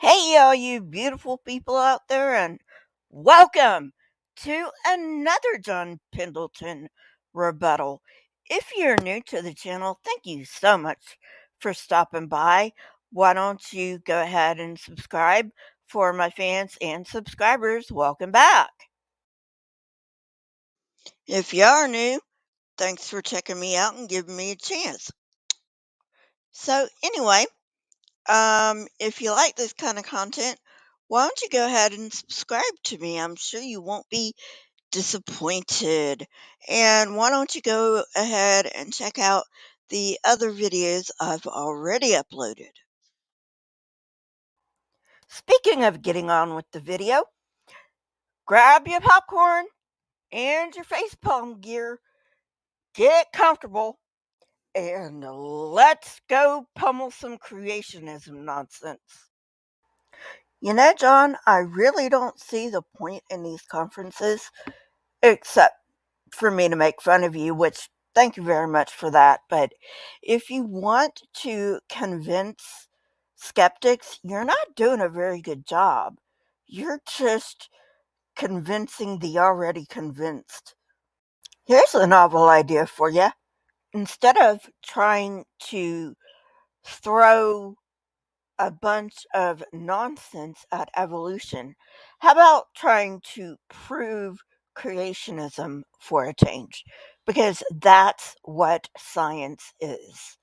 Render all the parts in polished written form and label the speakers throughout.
Speaker 1: Hey, all you beautiful people out there, and welcome to another John Pendleton rebuttal. If you're new to the channel, thank you so much for stopping by. Why don't you go ahead and subscribe for my fans and subscribers? Welcome back. If you are new, thanks for checking me out and giving me a chance. So, anyway, if you like this kind of content, why don't you go ahead and subscribe to me? I'm sure you won't be disappointed. And why don't you go ahead and check out the other videos I've already uploaded? Speaking of getting on with the video, grab your popcorn and your facepalm gear, get comfortable, and let's go pummel some creationism nonsense. You know, John, I really don't see the point in these conferences except for me to make fun of you, which thank you very much for that. But if you want to convince skeptics, you're not doing a very good job. You're just convincing the already convinced. Here's a novel idea for you. Instead of trying to throw a bunch of nonsense at evolution, how about trying to prove creationism for a change? Because that's what science is.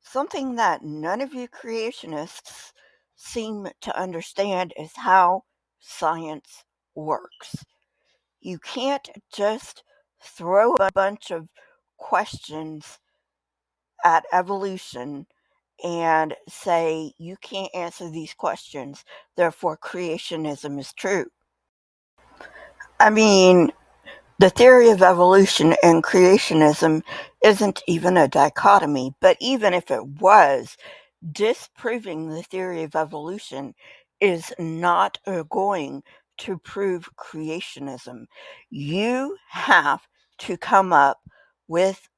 Speaker 1: Something that none of you creationists seem to understand is how science works. You can't just throw a bunch of questions at evolution and say you can't answer these questions, therefore creationism is true. I mean, the theory of evolution and creationism isn't even a dichotomy, but even if it was, disproving the theory of evolution is not going to prove creationism. You have to come up with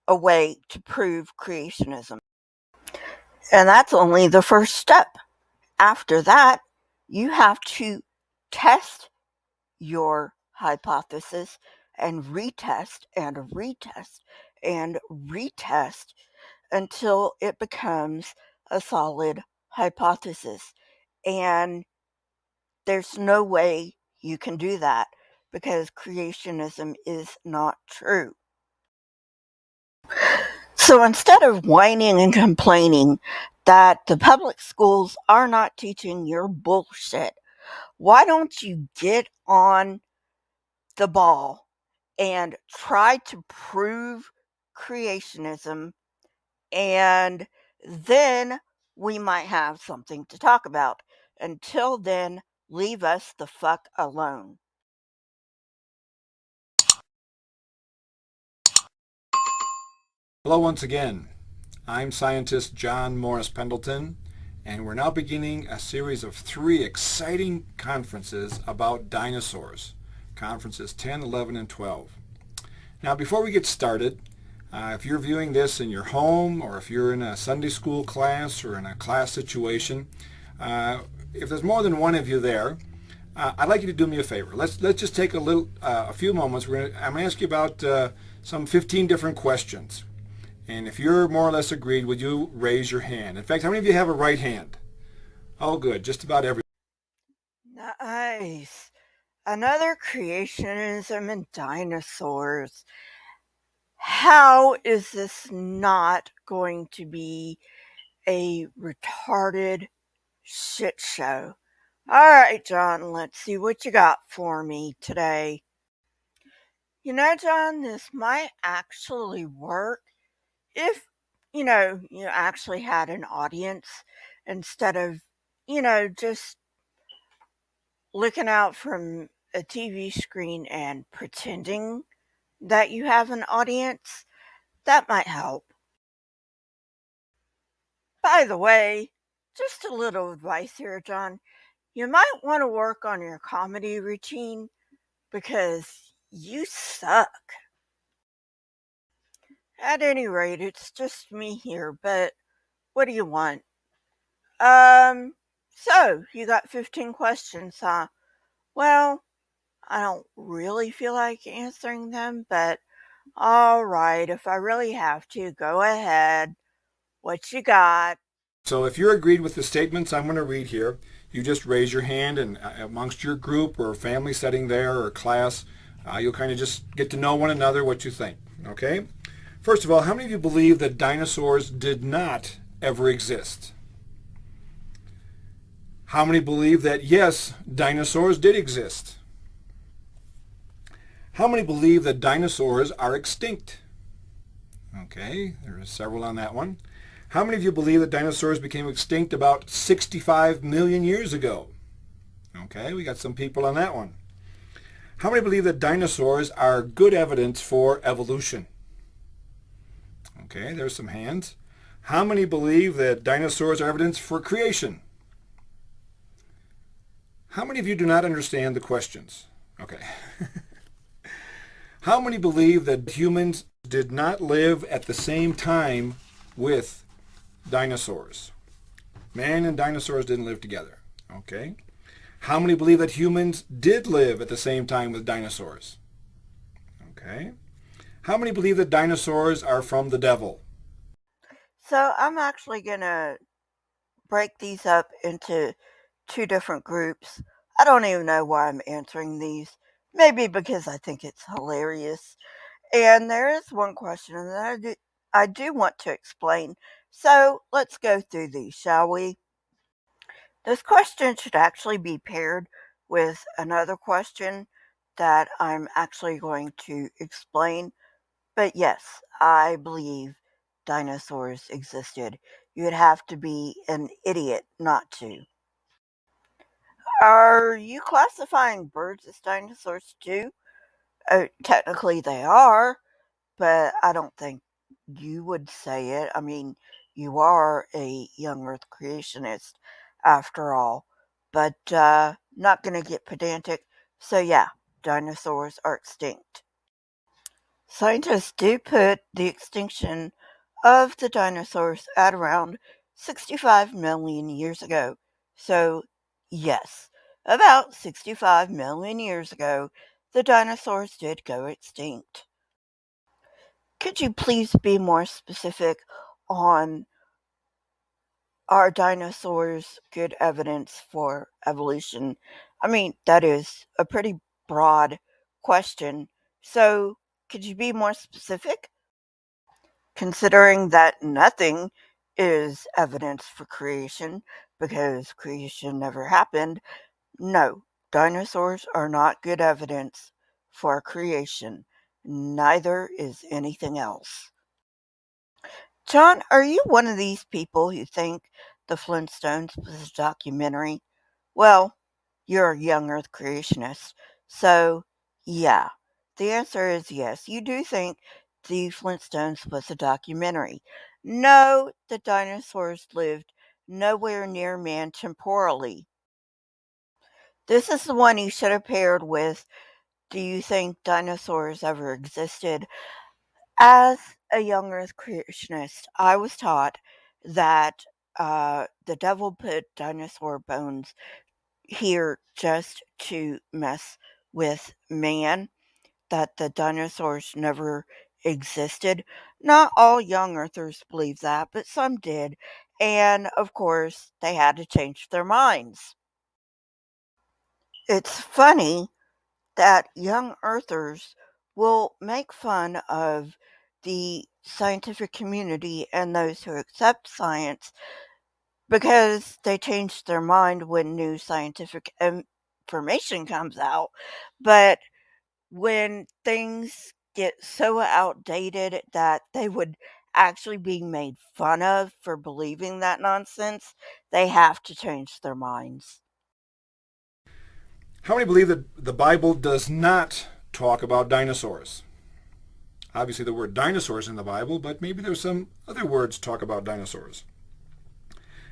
Speaker 1: a way to prove creationism. And that's only the first step. After that, you have to test your hypothesis and retest and retest and retest until it becomes a solid hypothesis. And there's no way you can do that because creationism is not true. So instead of whining and complaining that the public schools are not teaching your bullshit, why don't you get on the ball and try to prove creationism, and then we might have something to talk about. Until then, leave us the fuck alone.
Speaker 2: Hello once again. I'm scientist John Morris Pendleton, and we're now beginning a series of 3 exciting conferences about dinosaurs, conferences 10, 11, and 12. Now before we get started, if you're viewing this in your home or if you're in a Sunday school class or in a class situation, if there's more than one of you there, I'd like you to do me a favor. Let's just take a few moments. I'm going to ask you about some 15 different questions. And if you're more or less agreed, would you raise your hand? In fact, how many of you have a right hand? Oh, good. Just about every.
Speaker 1: Nice. Another creationism in dinosaurs. How is this not going to be a retarded shit show? All right, John, let's see what you got for me today. You know, John, this might actually work if, you actually had an audience instead of, just looking out from a TV screen and pretending that you have an audience. That might help. By the way, just a little advice here, John. You might want to work on your comedy routine because you suck. At any rate, it's just me here, but what do you want? So, you got 15 questions, huh? Well, I don't really feel like answering them, but alright, if I really have to, go ahead. What you got?
Speaker 2: So if you're agreed with the statements I'm going to read here, you just raise your hand, and amongst your group or family setting there or class, you'll kind of just get to know one another what you think. Okay? First of all, how many of you believe that dinosaurs did not ever exist? How many believe that, yes, dinosaurs did exist? How many believe that dinosaurs are extinct? Okay, there are several on that one. How many of you believe that dinosaurs became extinct about 65 million years ago? Okay, we got some people on that one. How many believe that dinosaurs are good evidence for evolution? Okay, there's some hands. How many believe that dinosaurs are evidence for creation? How many of you do not understand the questions? Okay. How many believe that humans did not live at the same time with dinosaurs? Man and dinosaurs didn't live together. Okay. How many believe that humans did live at the same time with dinosaurs? Okay. How many believe that dinosaurs are from the devil?
Speaker 1: So, I'm actually gonna break these up into two different groups. I don't even know why I'm answering these. Maybe because I think it's hilarious. And there is one question that I do want to explain. So let's go through these, shall we? This question should actually be paired with another question that I'm actually going to explain. But yes, I believe dinosaurs existed. You'd have to be an idiot not to. Are you classifying birds as dinosaurs too? Technically, they are, but I don't think you would say it. I mean, you are a young earth creationist after all. But not gonna get pedantic. So yeah, dinosaurs are extinct. Scientists do put the extinction of the dinosaurs at around 65 million years ago. So, yes, about 65 million years ago, the dinosaurs did go extinct. Could you please be more specific on, are dinosaurs good evidence for evolution? I mean, that is a pretty broad question. So, could you be more specific? Considering that nothing is evidence for creation because creation never happened, no, dinosaurs are not good evidence for creation. Neither is anything else. John, are you one of these people who think the Flintstones was a documentary? Well, you're a young earth creationist, so yeah. The answer is yes. You do think the Flintstones was a documentary. No, the dinosaurs lived nowhere near man temporally. This is the one you should have paired with, do you think dinosaurs ever existed? As a young earth creationist, I was taught that the devil put dinosaur bones here just to mess with man, that the dinosaurs never existed. Not all young earthers believe that, but some did. And of course, they had to change their minds. It's funny that young earthers will make fun of the scientific community and those who accept science because they change their mind when new scientific information comes out. But when things get so outdated that they would actually be made fun of for believing that nonsense, they have to change their minds.
Speaker 2: How many believe that the Bible does not talk about dinosaurs? Obviously, the word dinosaurs in the Bible, but maybe there's some other words talk about dinosaurs.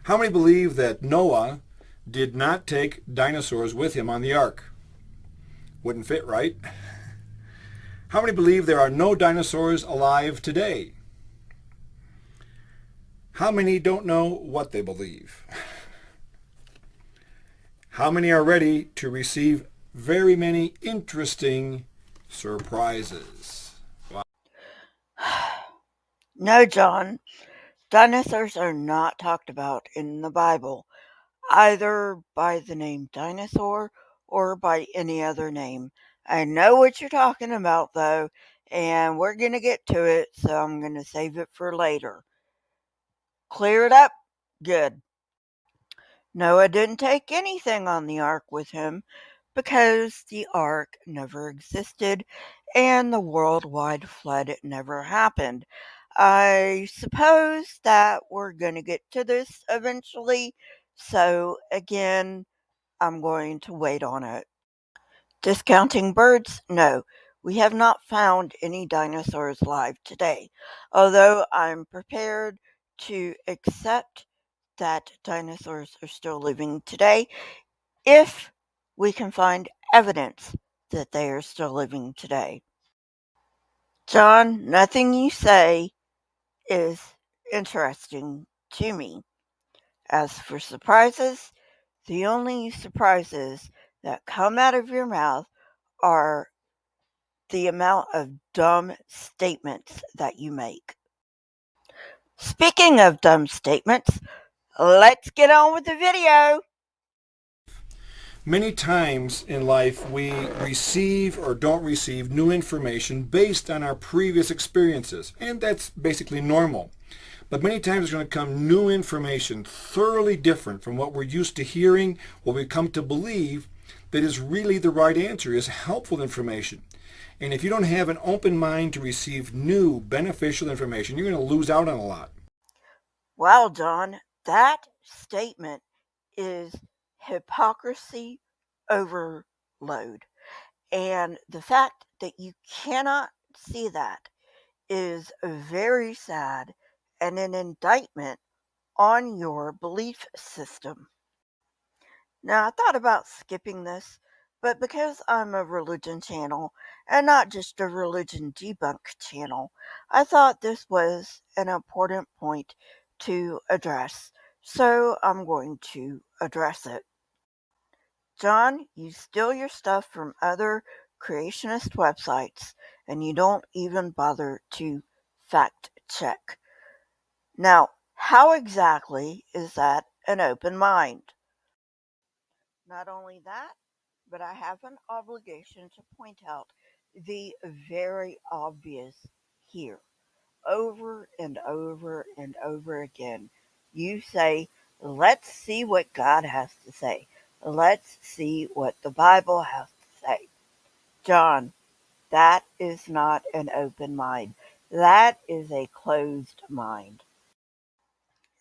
Speaker 2: How many believe that Noah did not take dinosaurs with him on the ark? Wouldn't fit, right? How many believe there are no dinosaurs alive today? How many don't know what they believe? How many are ready to receive very many interesting surprises? Wow.
Speaker 1: No, John, dinosaurs are not talked about in the Bible, either by the name dinosaur or by any other name. I know what you're talking about, though, and we're going to get to it, so I'm going to save it for later. Clear it up? Good. Noah didn't take anything on the ark with him because the ark never existed and the worldwide flood never happened. I suppose that we're going to get to this eventually, so again, I'm going to wait on it. Discounting birds? No, we have not found any dinosaurs live today, although I'm prepared to accept that dinosaurs are still living today if we can find evidence that they are still living today. John, nothing you say is interesting to me. As for surprises, the only surprises that come out of your mouth are the amount of dumb statements that you make. Speaking of dumb statements, let's get on with the video.
Speaker 2: Many times in life we receive or don't receive new information based on our previous experiences, and that's basically normal. But many times there's going to come new information thoroughly different from what we're used to hearing, what we come to believe that is really the right answer, is helpful information. And if you don't have an open mind to receive new beneficial information, you're going to lose out on a lot.
Speaker 1: Wow, John, that statement is hypocrisy overload. And the fact that you cannot see that is very sad and an indictment on your belief system. Now, I thought about skipping this, but because I'm a religion channel and not just a religion debunk channel, I thought this was an important point to address. So I'm going to address it. John, you steal your stuff from other creationist websites and you don't even bother to fact check. Now, how exactly is that an open mind? Not only that, but I have an obligation to point out the very obvious here. Over and over and over again, you say, let's see what God has to say. Let's see what the Bible has to say. John, that is not an open mind. That is a closed mind.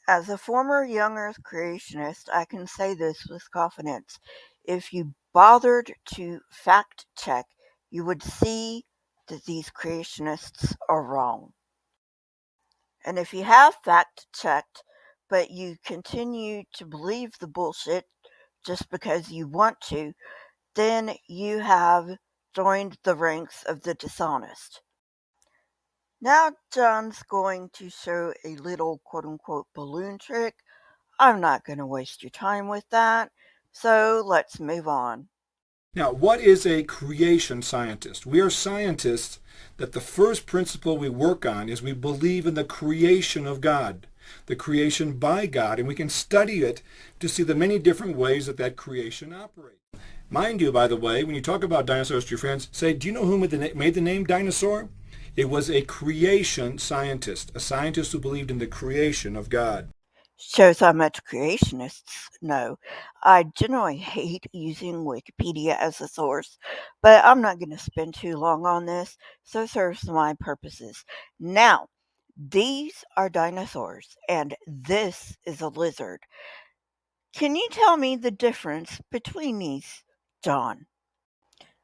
Speaker 1: As a former young earth creationist, I can say this with confidence. If you bothered to fact check, you would see that these creationists are wrong. And if you have fact checked, but you continue to believe the bullshit just because you want to, then you have joined the ranks of the dishonest. Now John's going to show a little quote unquote balloon trick. I'm not going to waste your time with that, so let's move on.
Speaker 2: Now, what is a creation scientist? We are scientists that the first principle we work on is we believe in the creation of God, the creation by God, and we can study it to see the many different ways that that creation operates. Mind you, by the way, when you talk about dinosaurs to your friends, say, do you know who made the name dinosaur? It was a creation scientist, a scientist who believed in the creation of God.
Speaker 1: Shows how much creationists know. I generally hate using Wikipedia as a source, but I'm not going to spend too long on this, so it serves my purposes. Now, these are dinosaurs, and this is a lizard. Can you tell me the difference between these, John?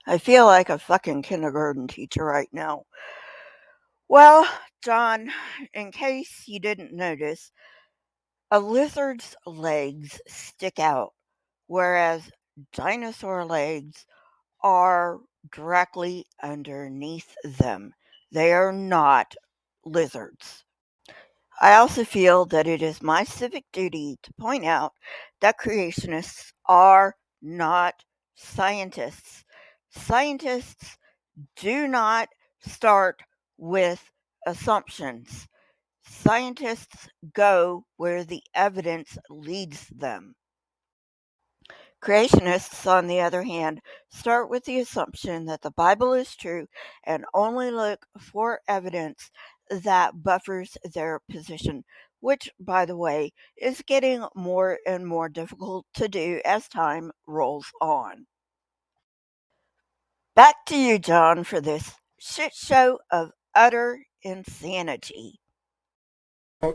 Speaker 1: I feel like a fucking kindergarten teacher right now. Well, John, in case you didn't notice, a lizard's legs stick out, whereas dinosaur legs are directly underneath them. They are not lizards. I also feel that it is my civic duty to point out that creationists are not scientists. Scientists do not start with assumptions. Scientists go where the evidence leads them. Creationists, on the other hand, start with the assumption that the Bible is true and only look for evidence that buffers their position, which, by the way, is getting more and more difficult to do as time rolls on. Back to you, John, for this shit show of utter insanity.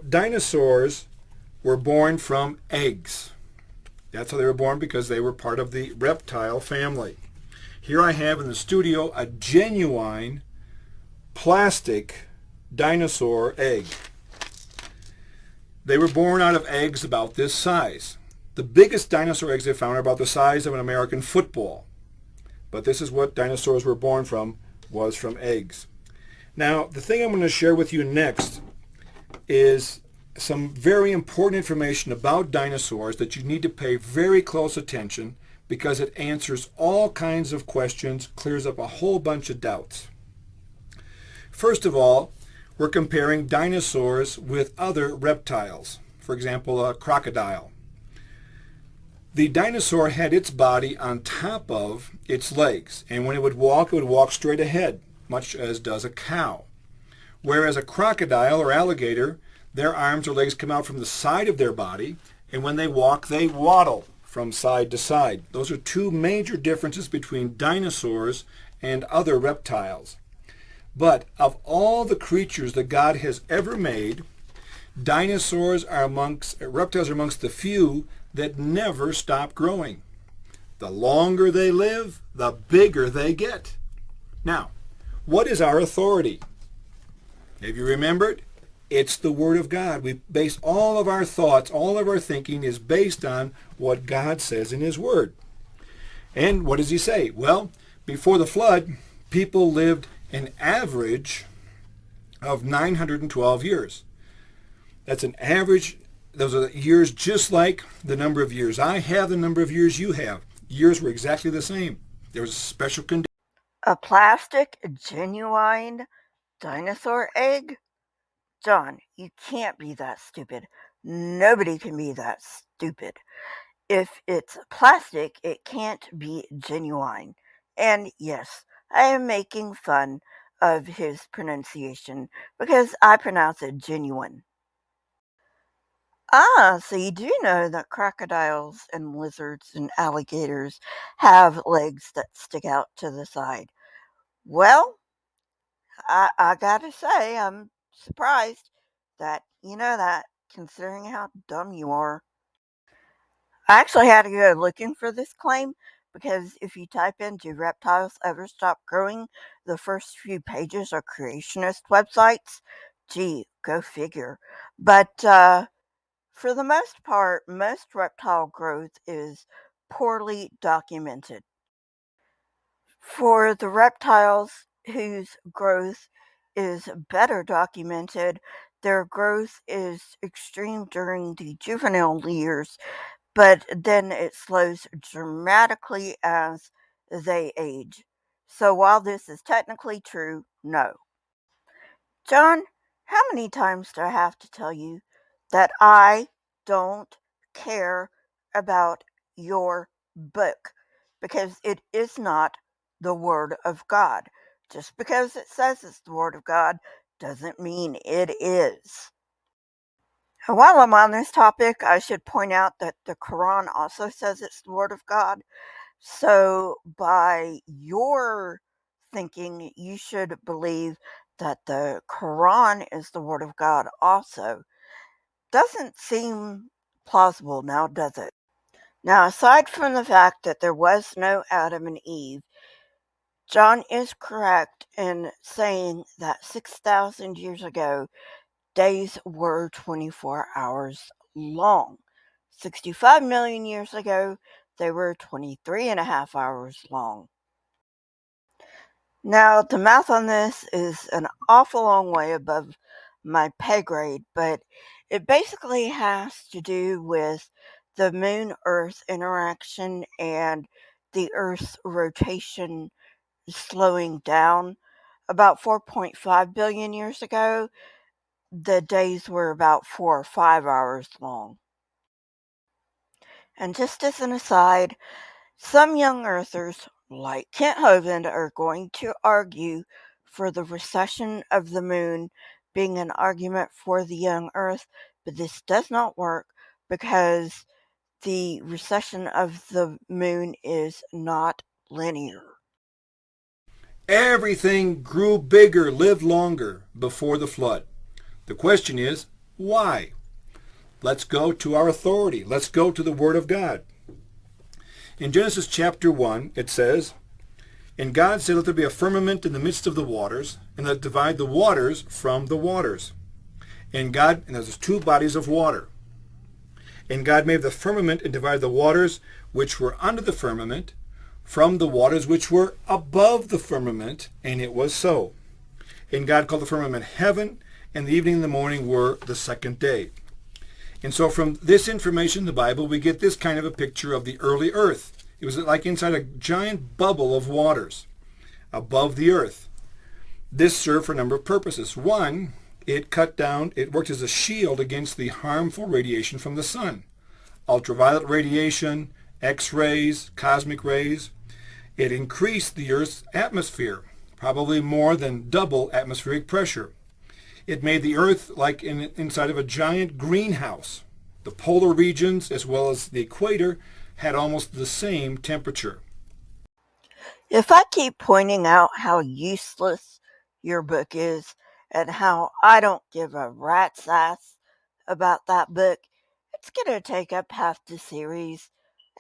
Speaker 2: Dinosaurs were born from eggs. That's how they were born, because they were part of the reptile family. Here I have in the studio a genuine plastic dinosaur egg. They were born out of eggs about this size. The biggest dinosaur eggs they found are about the size of an American football. But this is what dinosaurs were born from, was from eggs. Now, the thing I'm going to share with you next is some very important information about dinosaurs that you need to pay very close attention, because it answers all kinds of questions, clears up a whole bunch of doubts. First of all, we're comparing dinosaurs with other reptiles. For example, a crocodile. The dinosaur had its body on top of its legs, and when it would walk straight ahead, much as does a cow. Whereas a crocodile or alligator, their arms or legs come out from the side of their body, and when they walk, they waddle from side to side. Those are two major differences between dinosaurs and other reptiles. But of all the creatures that God has ever made, reptiles are amongst the few that never stop growing. The longer they live, the bigger they get. Now, what is our authority? Have you remembered? It's the Word of God. We base all of our thoughts, all of our thinking is based on what God says in His Word. And what does He say? Well, before the flood, people lived an average of 912 years. That's an average. Those are years just like the number of years I have, the number of years you have. Years were exactly the same. There was a special condition.
Speaker 1: A plastic, genuine dinosaur egg? John, you can't be that stupid. Nobody can be that stupid. If it's plastic, it can't be genuine. And yes, I am making fun of his pronunciation because I pronounce it genuine. Ah, so you do know that crocodiles and lizards and alligators have legs that stick out to the side. Well, I gotta say, I'm surprised that you know that, considering how dumb you are. I actually had to go looking for this claim because if you type in "Do reptiles ever stop growing?" the first few pages are creationist websites. Gee, go figure. But for the most part, most reptile growth is poorly documented. For the reptiles whose growth is better documented, their growth is extreme during the juvenile years, but then it slows dramatically as they age. So while this is technically true, no. John, how many times do I have to tell you that I don't care about your book because it is not the Word of God? Just because it says it's the Word of God doesn't mean it is. And while I'm on this topic, I should point out that the Quran also says it's the Word of God. So, by your thinking, you should believe that the Quran is the Word of God also. Doesn't seem plausible now, does it? Now, aside from the fact that there was no Adam and Eve, John is correct in saying that 6,000 years ago, days were 24 hours long. 65 million years ago, they were 23 and a half hours long. Now, the math on this is an awful long way above my pay grade, but it basically has to do with the moon-Earth interaction and the Earth's rotation slowing down. About 4.5 billion years ago, the days were about 4 or 5 hours long. And just as an aside, some young Earthers, like Kent Hovind, are going to argue for the recession of the moon being an argument for the young Earth, but this does not work because the recession of the moon is not linear.
Speaker 2: Everything grew bigger, lived longer before the flood. The question is, why? Let's go to our authority. Let's go to the Word of God. In Genesis chapter 1, it says, "And God said, Let there be a firmament in the midst of the waters, and let it divide the waters from the waters. And there's two bodies of water. And God made the firmament and divided the waters which were under the firmament from the waters which were above the firmament, and it was so. And God called the firmament heaven, and the evening and the morning were the second day." And so from this information in the Bible, we get this kind of a picture of the early earth. It was like inside a giant bubble of waters above the earth. This served for a number of purposes. One, it worked as a shield against the harmful radiation from the sun. Ultraviolet radiation, X-rays, cosmic rays. It increased the Earth's atmosphere, probably more than double atmospheric pressure. It made the Earth like inside of a giant greenhouse. The polar regions, as well as the equator, had almost the same temperature.
Speaker 1: If I keep pointing out how useless your book is and how I don't give a rat's ass about that book, it's going to take up half the series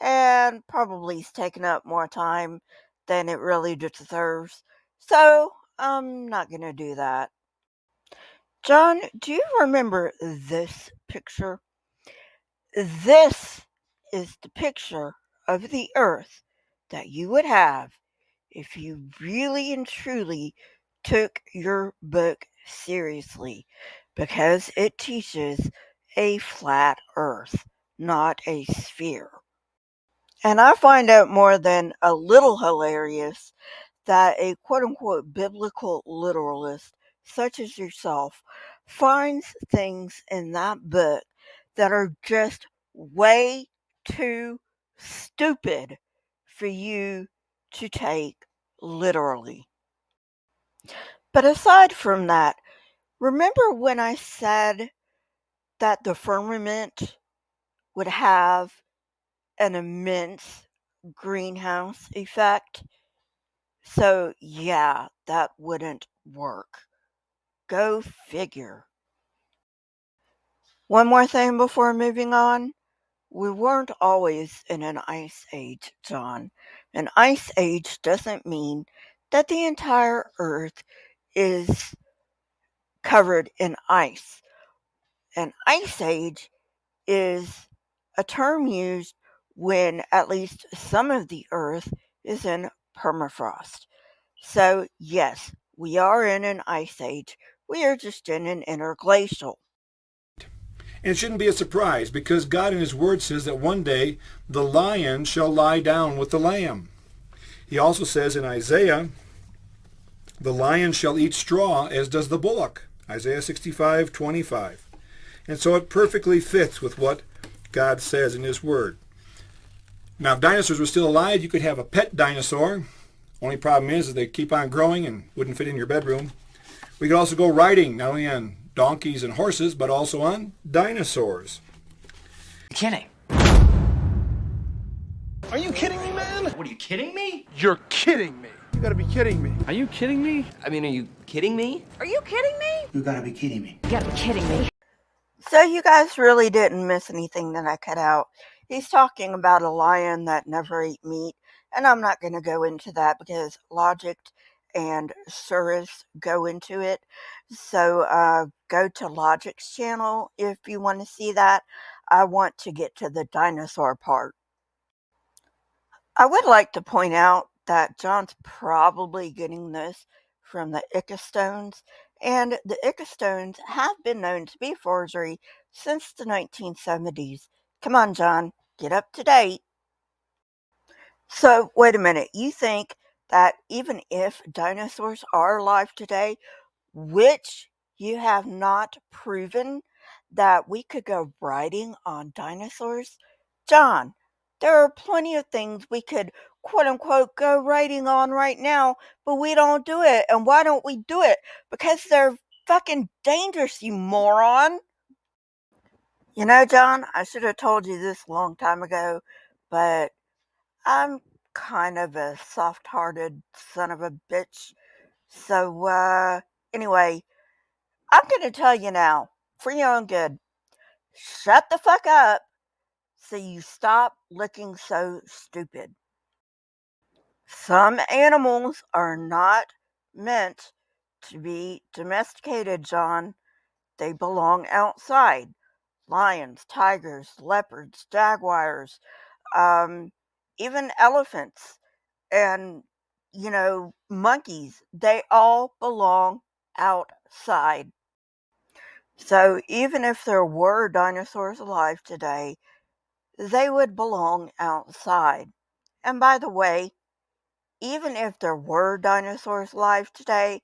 Speaker 1: and probably is taking up more time than it really deserves. So I'm not going to do that. John, do you remember this picture? This is the picture of the Earth that you would have if you really and truly took your book seriously, because it teaches a flat Earth, not a sphere. And I find out more than a little hilarious that a quote-unquote biblical literalist such as yourself finds things in that book that are just way too stupid for you to take literally. But aside from that, remember when I said that the firmament would have an immense greenhouse effect? So yeah, that wouldn't work. Go figure. One more thing before moving on. We weren't always in an ice age, John. An ice age doesn't mean that the entire Earth is covered in ice. An ice age is a term used when at least some of the Earth is in permafrost. So, yes, we are in an ice age. We are just in an interglacial.
Speaker 2: And it shouldn't be a surprise, because God in His Word says that one day the lion shall lie down with the lamb. He also says in Isaiah, "The lion shall eat straw, as does the bullock." Isaiah 65:25. And so it perfectly fits with what God says in His Word. Now, if dinosaurs were still alive, you could have a pet dinosaur. Only problem is they keep on growing and wouldn't fit in your bedroom. We could also go riding, not only on donkeys and horses, but also on dinosaurs.
Speaker 3: You're kidding.
Speaker 4: Are you kidding me, man?
Speaker 3: What, are you kidding me?
Speaker 4: You're kidding me. You gotta be kidding me.
Speaker 5: Are you kidding me?
Speaker 3: I mean, are you kidding me?
Speaker 6: Are you kidding me?
Speaker 7: You gotta be kidding me.
Speaker 6: You gotta be kidding me.
Speaker 1: So, you guys really didn't miss anything that I cut out. He's talking about a lion that never ate meat, and I'm not going to go into that because Logic and Surus go into it. So, go to Logic's channel if you want to see that. I want to get to the dinosaur part. I would like to point out that John's probably getting this from the Ica stones, and the Ica stones have been known to be forgery since the 1970s. Come on, John. Get up to date. So, wait a minute. You think that even if dinosaurs are alive today, which you have not proven that we could go riding on dinosaurs? John, there are plenty of things we could quote unquote go riding on right now, but we don't do it. And why don't we do it? Because they're fucking dangerous, you moron. You know, John, I should have told you this a long time ago, but I'm kind of a soft-hearted son of a bitch. So, anyway, I'm going to tell you now, for your own good, shut the fuck up so you stop looking so stupid. Some animals are not meant to be domesticated, John. They belong outside. Lions, tigers, leopards, jaguars, even elephants and, monkeys, they all belong outside. So even if there were dinosaurs alive today, they would belong outside. And by the way, even if there were dinosaurs alive today,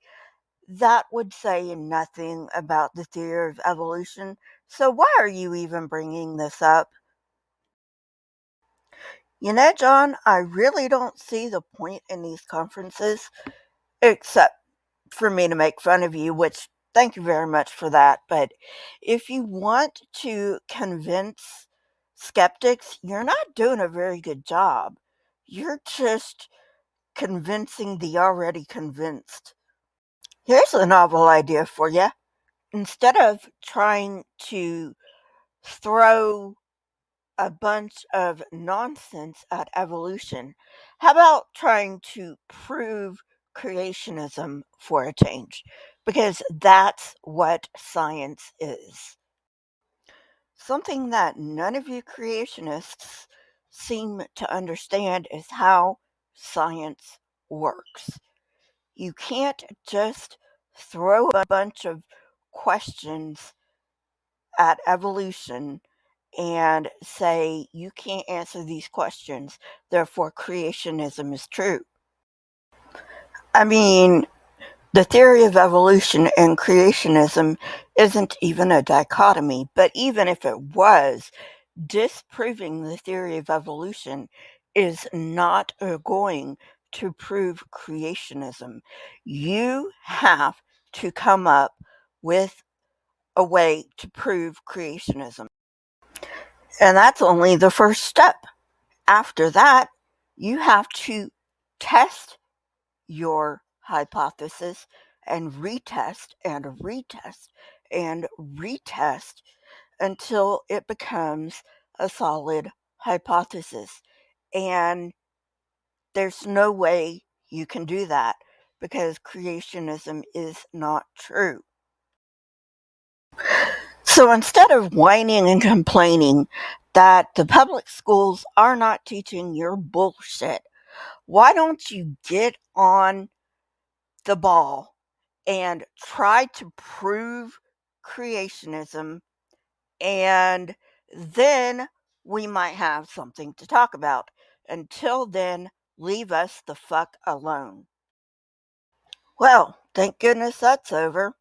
Speaker 1: that would say nothing about the theory of evolution. So why are you even bringing this up? You know, John, I really don't see the point in these conferences, except for me to make fun of you, which thank you very much for that. But if you want to convince skeptics, you're not doing a very good job. You're just convincing the already convinced. Here's a novel idea for you. Instead of trying to throw a bunch of nonsense at evolution, how about trying to prove creationism for a change? Because that's what science is. Something that none of you creationists seem to understand is how science works. You can't just throw a bunch of questions at evolution and say you can't answer these questions, therefore creationism is true. I mean, the theory of evolution and creationism isn't even a dichotomy, but even if it was, disproving the theory of evolution is not going to prove creationism. You have to come up with a way to prove creationism. And that's only the first step. After that, you have to test your hypothesis and retest and retest and retest until it becomes a solid hypothesis. And there's no way you can do that because creationism is not true. So instead of whining and complaining that the public schools are not teaching your bullshit, why don't you get on the ball and try to prove creationism, and then we might have something to talk about. Until then, leave us the fuck alone. Well, thank goodness that's over.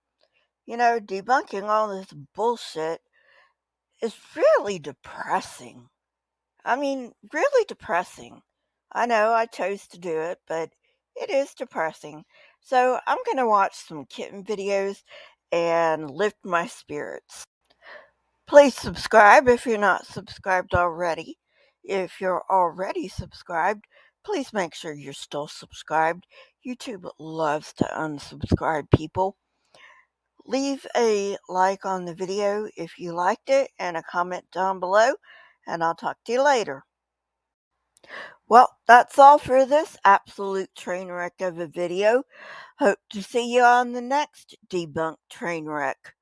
Speaker 1: Debunking all this bullshit is really depressing. I mean, really depressing. I know I chose to do it, but it is depressing. So I'm going to watch some kitten videos and lift my spirits. Please subscribe if you're not subscribed already. If you're already subscribed, please make sure you're still subscribed. YouTube loves to unsubscribe people. Leave a like on the video if you liked it and a comment down below, and I'll talk to you later. Well, that's all for this absolute train wreck of a video. Hope to see you on the next debunked train wreck.